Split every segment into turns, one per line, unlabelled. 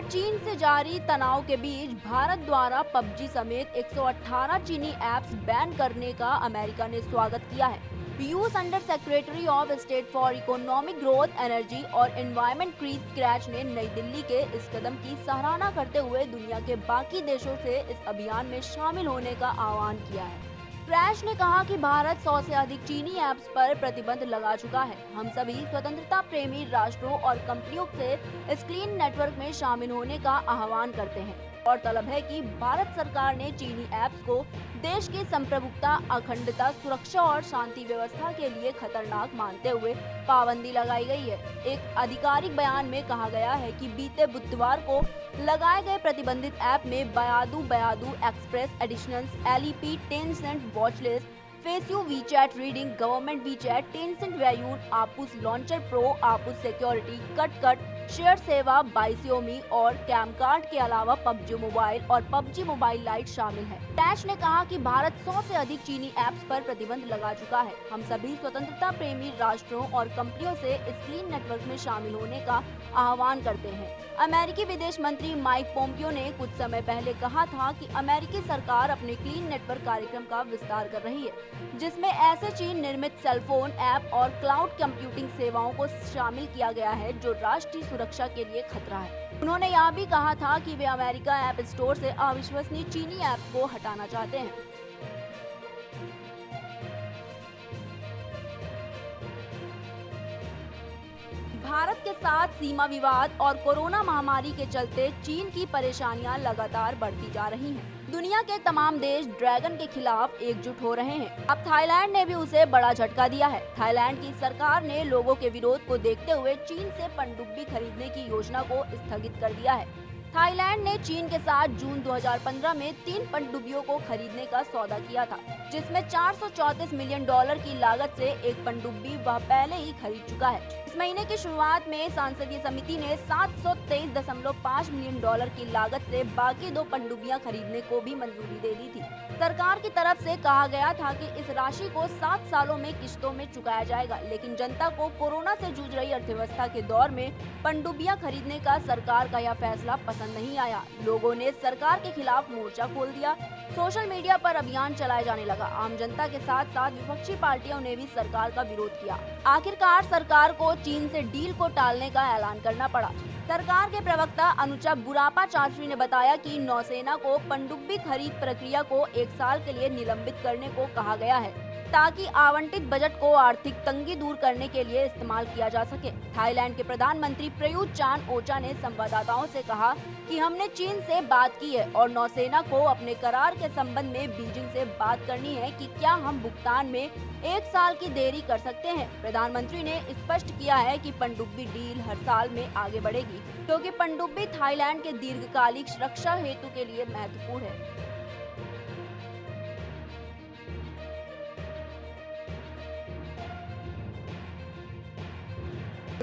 चीन से जारी तनाव के बीच भारत द्वारा पबजी समेत 118 चीनी ऐप्स बैन करने का अमेरिका ने स्वागत किया है। US under secretary of state for economic growth, energy और एनवायरनमेंट क्रिस क्रैच ने नई दिल्ली के इस कदम की सराहना करते हुए दुनिया के बाकी देशों से इस अभियान में शामिल होने का आह्वान किया है। क्रैश ने कहा कि भारत 100 से अधिक चीनी ऐप्स पर प्रतिबंध लगा चुका है। हम सभी स्वतंत्रता प्रेमी राष्ट्रों और कंपनियों से इस क्लीन नेटवर्क में शामिल होने का आह्वान करते हैं। गौरतलब है कि भारत सरकार ने चीनी ऐप्स को देश की संप्रभुता, अखंडता, सुरक्षा और शांति व्यवस्था के लिए खतरनाक मानते हुए पाबंदी लगाई गई है। एक आधिकारिक बयान में कहा गया है कि बीते बुधवार को लगाए गए प्रतिबंधित ऐप में बयादू एक्सप्रेस, एडिशनल्स, एलईपी, Tencent watchlist, FaceU, WeChat reading, government WeChat, Tencent Weiyun, APUS launcher pro, APUS security, cut, share सेवा, बाइसियोमी और कैमकार्ड के अलावा पबजी मोबाइल और पबजी मोबाइल लाइट शामिल है। क्रैश ने कहा कि भारत 100 से अधिक चीनी ऐप्स पर प्रतिबंध लगा चुका है। हम सभी स्वतंत्रता प्रेमी राष्ट्रों और कंपनियों से इस क्लीन नेटवर्क में शामिल होने का आह्वान करते हैं। अमेरिकी विदेश मंत्री माइक पोम्पियो ने कुछ समय पहले कहा था कि अमेरिकी सरकार अपने क्लीन नेटवर्क कार्यक्रम का विस्तार कर रही है, जिसमें ऐसे चीन निर्मित सेलफोन ऐप और क्लाउड कंप्यूटिंग सेवाओं को शामिल किया गया है जो राष्ट्रीय सुरक्षा के लिए खतरा है। उन्होंने यह भी कहा था कि वे अमेरिका ऐप स्टोर से अविश्वसनीय चीनी ऐप्स को हटाना चाहते हैं। भारत के साथ सीमा विवाद और कोरोना महामारी के चलते चीन की परेशानियां लगातार बढ़ती जा रही हैं। दुनिया के तमाम देश ड्रैगन के खिलाफ एकजुट हो रहे हैं। अब थाईलैंड ने भी उसे बड़ा झटका दिया है। थाईलैंड की सरकार ने लोगों के विरोध को देखते हुए चीन से पनडुब्बी खरीदने की योजना को स्थगित कर दिया है। थाईलैंड ने चीन के साथ जून 2015 में 3 पनडुब्बियों को खरीदने का सौदा किया था, जिसमें $434 मिलियन की लागत से एक पनडुब्बी वह पहले ही खरीद चुका है। इस महीने की शुरुआत में संसदीय समिति ने $723.5 मिलियन की लागत से बाकी 2 पनडुब्बियां खरीदने को भी मंजूरी दे दी थी। सरकार की तरफ से कहा गया था कि इस राशि को 7 सालों में किश्तों में चुकाया जाएगा, लेकिन जनता को कोरोना से जूझ रही अर्थव्यवस्था के दौर में पनडुब्बियां खरीदने का सरकार का यह फैसला पसंद नहीं आया। लोगों ने सरकार के खिलाफ मोर्चा खोल दिया। सोशल मीडिया पर अभियान चलाया जाने लगा। आम जनता के साथ साथ विपक्षी पार्टियों ने भी सरकार का विरोध किया। आखिरकार सरकार को चीन से डील को टालने का ऐलान करना पड़ा। सरकार के प्रवक्ता अनुचा बुरापा चाचरी ने बताया कि नौसेना को पनडुब्बी खरीद प्रक्रिया को 1 साल के लिए निलंबित करने को कहा गया है, ताकि आवंटित बजट को आर्थिक तंगी दूर करने के लिए इस्तेमाल किया जा सके। थाईलैंड के प्रधानमंत्री प्रयुत चान-ओचा ने संवाददाताओं से कहा कि हमने चीन से बात की है और नौसेना को अपने करार के संबंध में बीजिंग से बात करनी है कि क्या हम भुगतान में 1 साल की देरी कर सकते हैं। प्रधानमंत्री ने स्पष्ट किया है कि पनडुब्बी डील हर साल में आगे बढ़ेगी, क्योंकि पनडुब्बी थाईलैंड के दीर्घकालिक सुरक्षा हेतु के लिए महत्वपूर्ण है।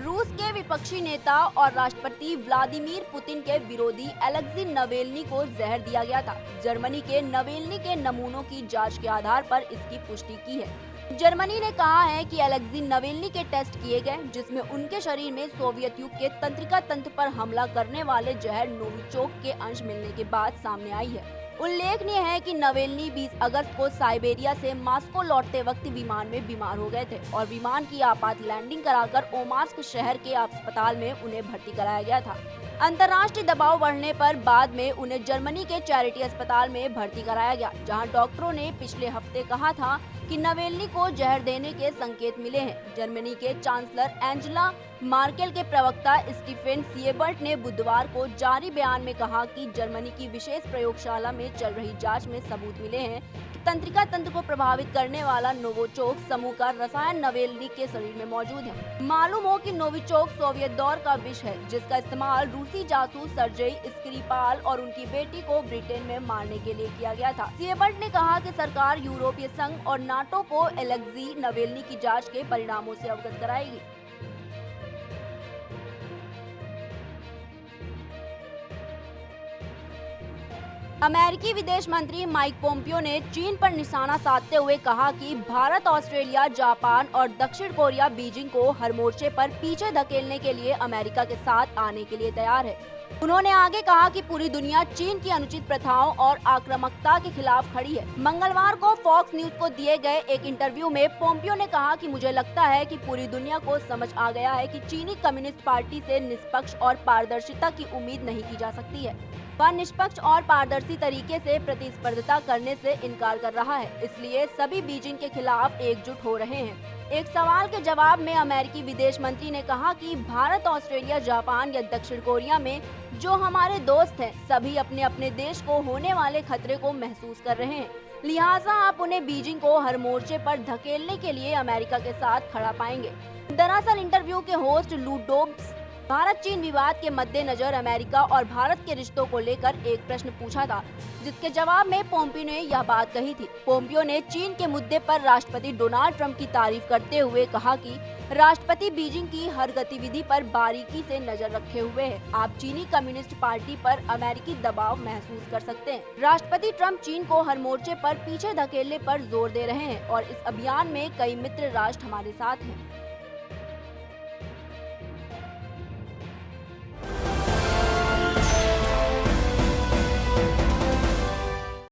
रूस के विपक्षी नेता और राष्ट्रपति व्लादिमीर पुतिन के विरोधी अलेक्सी नवेल्नी को जहर दिया गया था। जर्मनी के नवेल्नी के नमूनों की जांच के आधार पर इसकी पुष्टि की है। जर्मनी ने कहा है कि अलेक्सी नवेल्नी के टेस्ट किए गए, जिसमें उनके शरीर में सोवियत युग के तंत्रिका तंत्र पर हमला करने वाले जहर नोविचोक के अंश मिलने के बाद सामने आई है। उल्लेखनीय है कि नवेल्नी 20 अगस्त को साइबेरिया से मॉस्को लौटते वक्त विमान में बीमार हो गए थे और विमान की आपात लैंडिंग कराकर ओमास्क शहर के अस्पताल में उन्हें भर्ती कराया गया था। अंतर्राष्ट्रीय दबाव बढ़ने पर बाद में उन्हें जर्मनी के चैरिटी अस्पताल में भर्ती कराया गया, जहां डॉक्टरों ने पिछले हफ्ते कहा था कि नवेल्नी को जहर देने के संकेत मिले हैं। जर्मनी के चांसलर एंजेला मार्केल के प्रवक्ता स्टीफेन सिएबर्ट ने बुधवार को जारी बयान में कहा कि जर्मनी की विशेष प्रयोगशाला में चल रही जांच में सबूत मिले हैं कि तंत्रिका तंत्र को प्रभावित करने वाला नोविचोक समूह का रसायन नवेल्नी के शरीर में मौजूद है। मालूम हो कि नोविचोक सोवियत दौर का विष है, जिसका इस्तेमाल रूसी जासूस सर्जेई स्क्रिपाल और उनकी बेटी को ब्रिटेन में मारने के लिए किया गया था। सिएबर्ट ने कहा कि सरकार यूरोपीय संघ और नाटो को अलेक्सी नवेल्नी की जांच के परिणामों से अवगत कराएगी। अमेरिकी विदेश मंत्री माइक पोम्पियो ने चीन पर निशाना साधते हुए कहा कि भारत, ऑस्ट्रेलिया, जापान और दक्षिण कोरिया बीजिंग को हर मोर्चे पर पीछे धकेलने के लिए अमेरिका के साथ आने के लिए तैयार है। उन्होंने आगे कहा कि पूरी दुनिया चीन की अनुचित प्रथाओं और आक्रामकता के खिलाफ खड़ी है। मंगलवार को फॉक्स न्यूज को दिए गए एक इंटरव्यू में पोम्पियो ने कहा कि मुझे लगता है कि पूरी दुनिया को समझ आ गया है कि चीनी कम्युनिस्ट पार्टी से निष्पक्ष और पारदर्शिता की उम्मीद नहीं की जा सकती है। वह निष्पक्ष और पारदर्शी तरीके से प्रतिस्पर्धा करने से इनकार कर रहा है, इसलिए सभी बीजिंग के खिलाफ एकजुट हो रहे हैं। एक सवाल के जवाब में अमेरिकी विदेश मंत्री ने कहा कि भारत, ऑस्ट्रेलिया, जापान या दक्षिण कोरिया में जो हमारे दोस्त हैं, सभी अपने अपने देश को होने वाले खतरे को महसूस कर रहे हैं। लिहाजा आप उन्हें बीजिंग को हर मोर्चे पर धकेलने के लिए अमेरिका के साथ खड़ा पाएंगे। दरअसल इंटरव्यू के होस्ट लू डोब्स भारत चीन विवाद के मद्देनजर अमेरिका और भारत के रिश्तों को लेकर एक प्रश्न पूछा था, जिसके जवाब में पोम्पियो ने यह बात कही थी। पोम्पियो ने चीन के मुद्दे पर राष्ट्रपति डोनाल्ड ट्रंप की तारीफ करते हुए कहा कि राष्ट्रपति बीजिंग की हर गतिविधि पर बारीकी से नजर रखे हुए हैं। आप चीनी कम्युनिस्ट पार्टी पर अमेरिकी दबाव महसूस कर सकते हैं। राष्ट्रपति ट्रंप चीन को हर मोर्चे पर पीछे धकेलने पर जोर दे रहे हैं और इस अभियान में कई मित्र राष्ट्र हमारे साथ हैं।